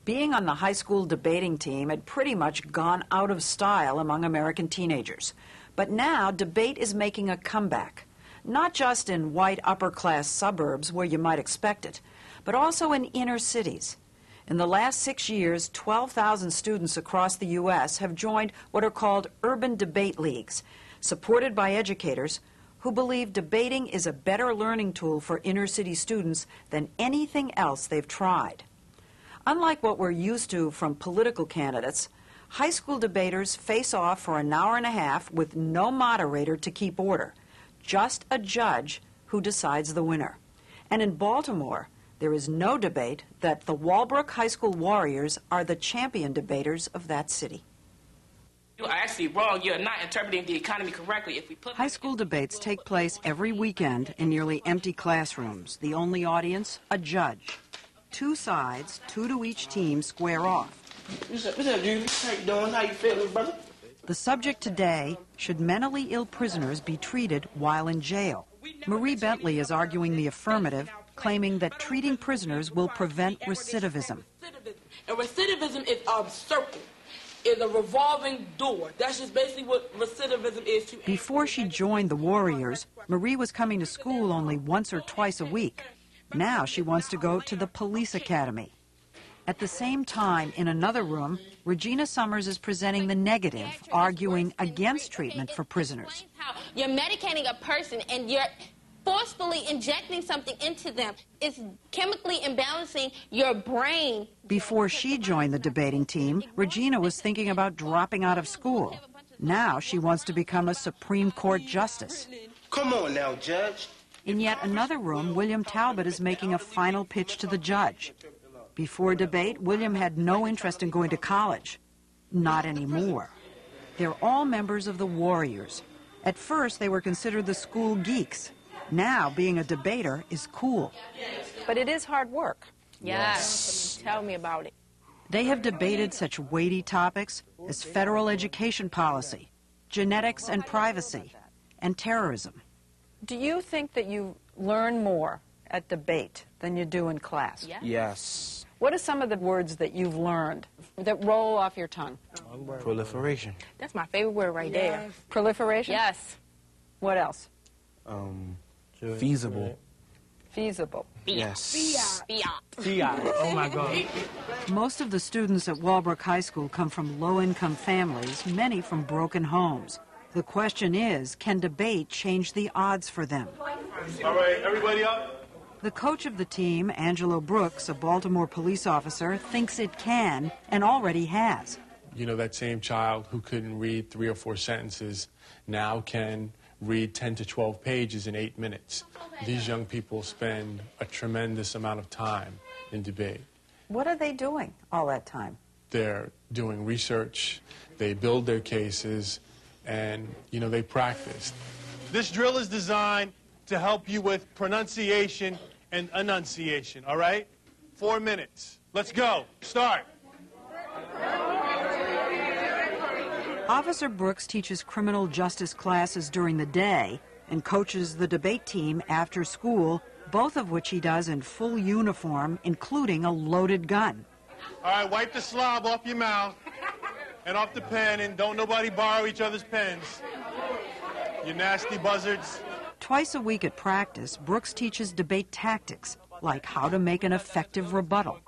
Being on the high school debating team had pretty much gone out of style among American teenagers. But now debate is making a comeback, not just in white upper-class suburbs where you might expect it, but also in inner cities. In the last 6 years, 12,000 students across the U.S. have joined what are called urban debate leagues, supported by educators who believe debating is a better learning tool for inner city students than anything else they've tried. Unlike what we're used to from political candidates, high school debaters face off for an hour and a half with no moderator to keep order, just a judge who decides the winner. And in Baltimore, there is no debate that the Walbrook High School Warriors are the champion debaters of that city. You are actually wrong. You're not interpreting the economy correctly. If we put High school debates take place every weekend in nearly empty classrooms. The only audience, a judge. Two sides, two to each team, square off. What's up, dude? How you doing? How you feeling, brother? The subject today, should mentally ill prisoners be treated while in jail? Marie Bentley is arguing the affirmative, claiming that treating prisoners will prevent recidivism. And recidivism is a circle, is a revolving door. That's just basically what recidivism is to. Before she joined the Warriors, Marie was coming to school only once or twice a week. Now she wants to go to the police academy. At the same time, in another room, Regina Summers is presenting the negative, arguing against treatment for prisoners. You're medicating a person and you're forcefully injecting something into them. It's chemically imbalancing your brain. Before she joined the debating team, Regina was thinking about dropping out of school. Now she wants to become a Supreme Court justice. Come on now, Judge. In yet another room, William Talbot is making a final pitch to the judge. Before debate, William had no interest in going to college. Not anymore. They're all members of the Warriors. At first, they were considered the school geeks. Now, being a debater is cool. But it is hard work. Yes. Tell me about it. They have debated such weighty topics as federal education policy, genetics and privacy, and terrorism. Do you think that you learn more at debate than you do in class? Yeah. Yes. What are some of the words that you've learned that roll off your tongue? Proliferation. That's my favorite word right there. Proliferation? Yes. What else? Feasible. Feasible. Yes. Fiat. Oh my God. Most of the students at Walbrook High School come from low-income families, many from broken homes. The question is, can debate change the odds for them? All right, everybody up. The coach of the team, Angelo Brooks, a Baltimore police officer, thinks it can and already has. You know, that same child who couldn't read 3 or 4 sentences now can read 10 to 12 pages in 8 minutes. These young people spend a tremendous amount of time in debate. What are they doing all that time? They're doing research, they build their cases, and, you know, they practice. This drill is designed to help you with pronunciation and enunciation, all right? 4 minutes. Let's go. Start. Officer Brooks teaches criminal justice classes during the day and coaches the debate team after school, both of which he does in full uniform, including a loaded gun. All right, wipe the slob off your mouth and off the pen, and don't nobody borrow each other's pens. You nasty buzzards. Twice a week at practice, Brooks teaches debate tactics, like how to make an effective rebuttal.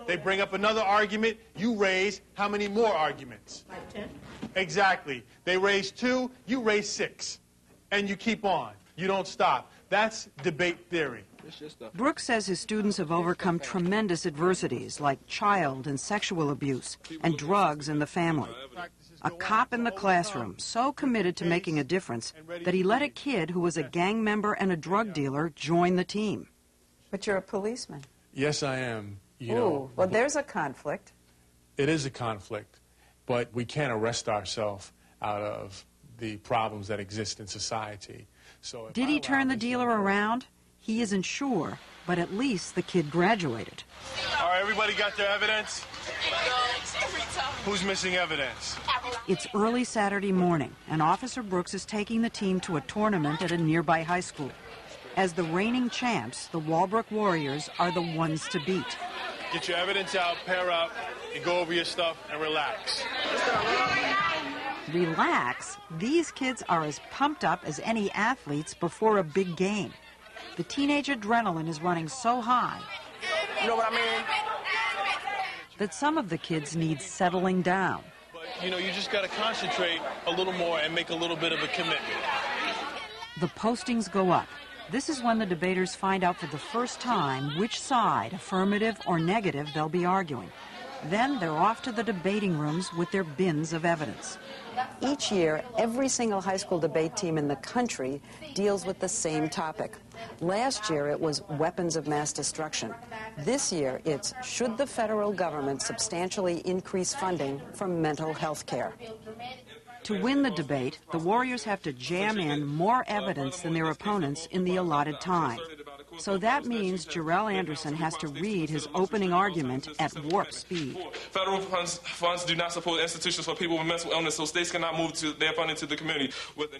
They bring up another argument, you raise how many more arguments? Like 10? Exactly. They raise 2, you raise 6. And you keep on. You don't stop. That's debate theory. Brooks says his students have overcome tremendous adversities like child and sexual abuse and drugs in the family. A cop in the classroom, so committed to making a difference that he let a kid who was a gang member and a drug dealer join the team. But you're a policeman. Yes, I am. You Ooh, know, well, there's a conflict. It is a conflict, but we can't arrest ourselves out of the problems that exist in society. So Did he turn the dealer around? He isn't sure, but at least the kid graduated. All right, everybody got their evidence? Who's missing evidence? It's early Saturday morning, and Officer Brooks is taking the team to a tournament at a nearby high school. As the reigning champs, the Walbrook Warriors are the ones to beat. Get your evidence out, pair up, and go over your stuff and relax. Relax? These kids are as pumped up as any athletes before a big game. The teenage adrenaline is running so high You know what I mean? that some of the kids need settling down. But, you know, you just got to concentrate a little more and make a little bit of a commitment. The postings go up. This is when the debaters find out for the first time which side, affirmative or negative, they'll be arguing. Then they're off to the debating rooms with their bins of evidence. Each year, every single high school debate team in the country deals with the same topic. Last year, it was weapons of mass destruction. This year, it's should the federal government substantially increase funding for mental health care? To win the debate, the Warriors have to jam in more evidence than their opponents in the allotted time. So that means Jarrell Anderson has to read his opening argument at warp speed. Federal funds do not support institutions for people with mental illness, so states cannot move their funding to the community.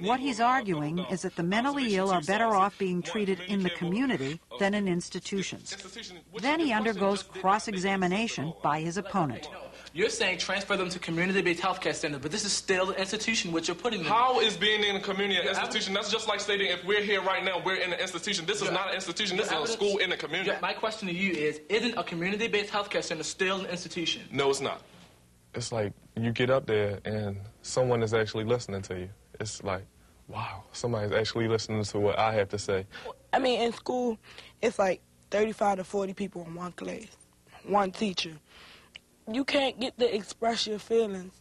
What he's arguing is that the mentally ill are better off being treated in the community than in institutions. Then he undergoes cross-examination by his opponent. You're saying transfer them to community-based healthcare centers, but this is still an institution which you're putting them in. How is being in a community an institution? That's just like stating if we're here right now, we're in an institution. This is not an institution. This is a school in a community. My question to you is, isn't a community-based healthcare center still an institution? No, it's not. It's like you get up there and someone is actually listening to you. It's like, wow, somebody's actually listening to what I have to say. I mean, in school, it's like 35 to 40 people in one class, one teacher. You can't get to express your feelings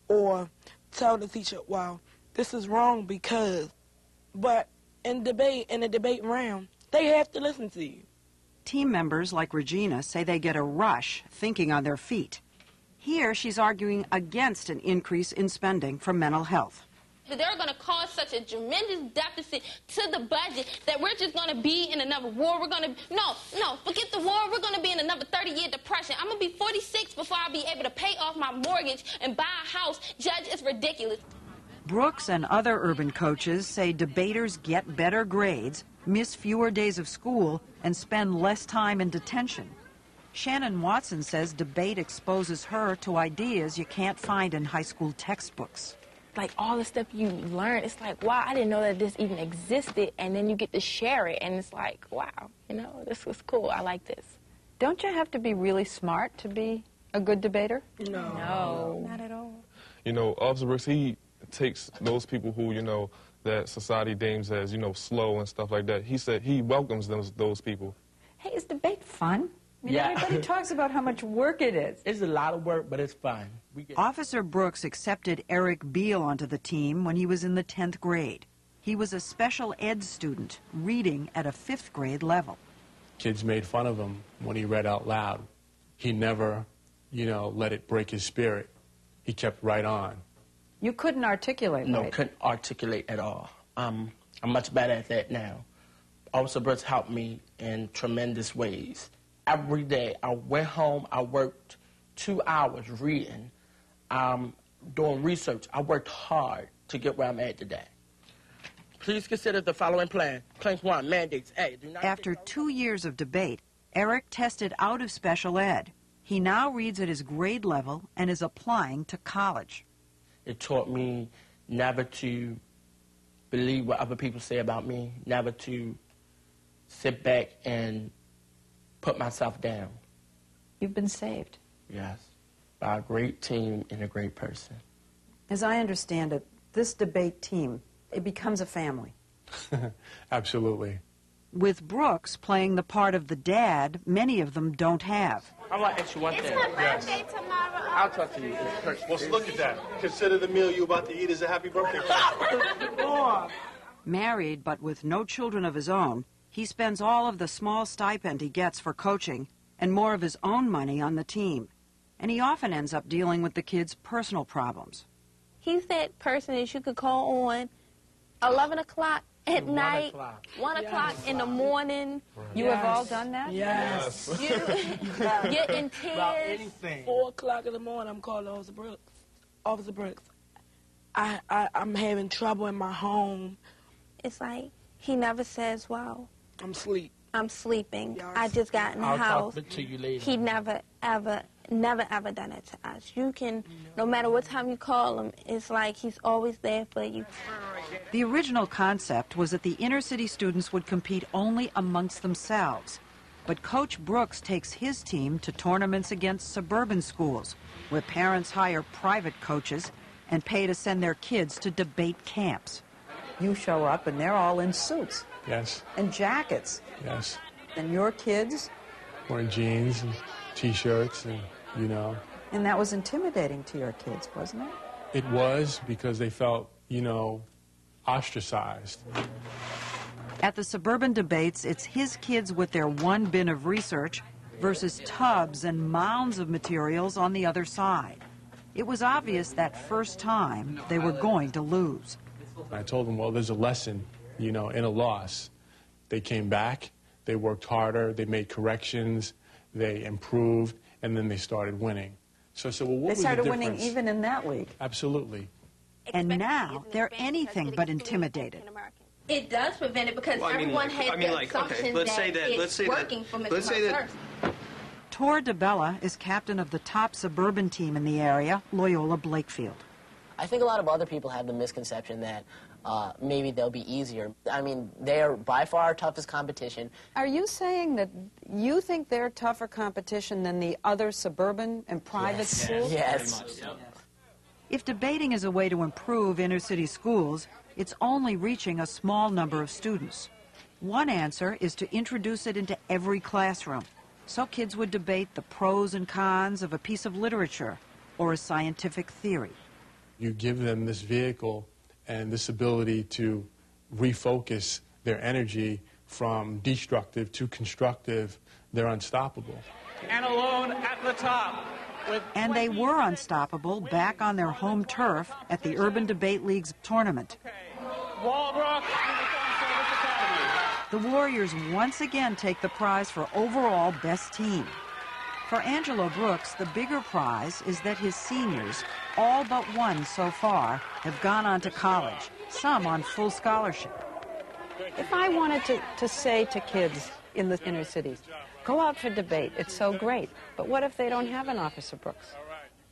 or tell the teacher, wow, this is wrong because. But in the debate round, they have to listen to you. Team members like Regina say they get a rush thinking on their feet. Here, she's arguing against an increase in spending for mental health. They're going to cause such a tremendous deficit to the budget that we're just going to be in another war. We're going to, no, forget the war. We're going to be in another 30-year depression. I'm going to be 46 before I'll be able to pay off my mortgage and buy a house. Judge, it's ridiculous. Brooks and other urban coaches say debaters get better grades, miss fewer days of school, and spend less time in detention. Shannon Watson says debate exposes her to ideas you can't find in high school textbooks. Like all the stuff you learn, it's like, wow, I didn't know that this even existed, and then you get to share it, and it's like, wow, you know, this was cool, I like this. Don't you have to be really smart to be a good debater? No, not at all. You know, Officer Brooks, he takes those people who, you know, that society deems as, you know, slow and stuff like that. He said he welcomes those people. Hey, is debate fun? I mean, Yeah. everybody talks about how much work it is. It's a lot of work, but it's fun. Officer Brooks accepted Eric Beal onto the team when he was in the 10th grade. He was a special ed student, reading at a 5th grade level. Kids made fun of him when he read out loud. He never, you know, let it break his spirit. He kept right on. You couldn't articulate, No, right? couldn't articulate at all. I'm much better at that now. Officer Brooks helped me in tremendous ways. Every day, I went home, I worked 2 hours reading, doing research. I worked hard to get where I'm at today. Please consider the following plan. Plan 1, mandates. A, do not... After 2 years of debate, Eric tested out of special ed. He now reads at his grade level and is applying to college. It taught me never to believe what other people say about me, never to sit back and put myself down. You've been saved. Yes, by a great team and a great person. As I understand it, this debate team, it becomes a family. Absolutely. With Brooks playing the part of the dad many of them don't have. I want to ask you one thing. It's her birthday tomorrow. I'll talk to you. Well, look at that. Consider the meal you're about to eat as a happy birthday present. Married, but with no children of his own, he spends all of the small stipend he gets for coaching and more of his own money on the team. And he often ends up dealing with the kids' personal problems. He's that person that you could call on 11 o'clock at night, 1 o'clock in the morning. You have all done that? Yes. You're in tears. 4 o'clock in the morning, I'm calling Officer Brooks. Officer Brooks, I'm having trouble in my home. It's like he never says, wow. I'm asleep. I'm sleeping. Yes. I just got in the I'll house. talk to you later. He never, ever done it to us. You can, no matter what time you call him, it's like he's always there for you. The original concept was that the inner city students would compete only amongst themselves. But Coach Brooks takes his team to tournaments against suburban schools, where parents hire private coaches and pay to send their kids to debate camps. You show up and they're all in suits. Yes. And jackets. Yes. And your kids? Wearing jeans and T-shirts and, you know. And that was intimidating to your kids, wasn't it? It was, because they felt, you know, ostracized. At the suburban debates, it's his kids with their one bin of research versus tubs and mounds of materials on the other side. It was obvious that first time they were going to lose. I told them, well, there's a lesson, you know, in a loss. They came back, they worked harder, they made corrections, they improved, and then they started winning. So I said, well, what was the difference? They started winning even in that league. Absolutely. And now they're anything but intimidated. It does prevent it because everyone has the assumption that it's working for Mr. first. Tor DeBella is captain of the top suburban team in the area, Loyola Blakefield. I think a lot of other people have the misconception that maybe they'll be easier. I mean, they are by far our toughest competition. Are you saying that you think they're tougher competition than the other suburban and private schools? Yes. If debating is a way to improve inner city schools, it's only reaching a small number of students. One answer is to introduce it into every classroom, so kids would debate the pros and cons of a piece of literature or a scientific theory. You give them this vehicle and this ability to refocus their energy from destructive to constructive, they're unstoppable. And alone at the top. And they were unstoppable back on their home turf at the Urban Debate League's tournament. Walbrook Uniform Service Academy. The Warriors once again take the prize for overall best team. For Angelo Brooks, the bigger prize is that his seniors, all but one so far, have gone on to college, some on full scholarship. If I wanted to say to kids in the inner cities, go out for debate, it's so great, but what if they don't have an Officer Brooks?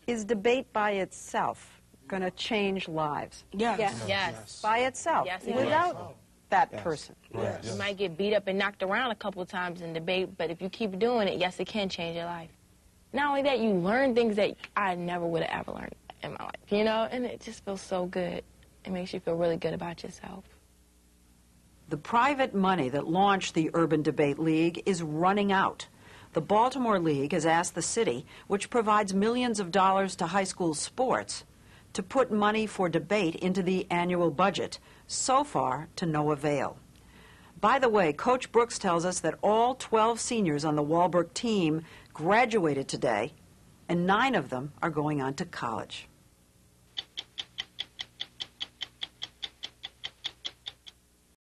Is debate by itself going to change lives? Yes. Yes. By itself, Yes, it without that person. You might get beat up and knocked around a couple of times in debate, but if you keep doing it, yes, it can change your life. Not only that, you learn things that I never would have ever learned in my life, you know, and it just feels so good. It makes you feel really good about yourself. The private money that launched the Urban Debate League is running out. The Baltimore League has asked the city, which provides millions of dollars to high school sports, to put money for debate into the annual budget, so far to no avail. By the way, Coach Brooks tells us that all 12 seniors on the Walbrook team graduated today, and 9 of them are going on to college.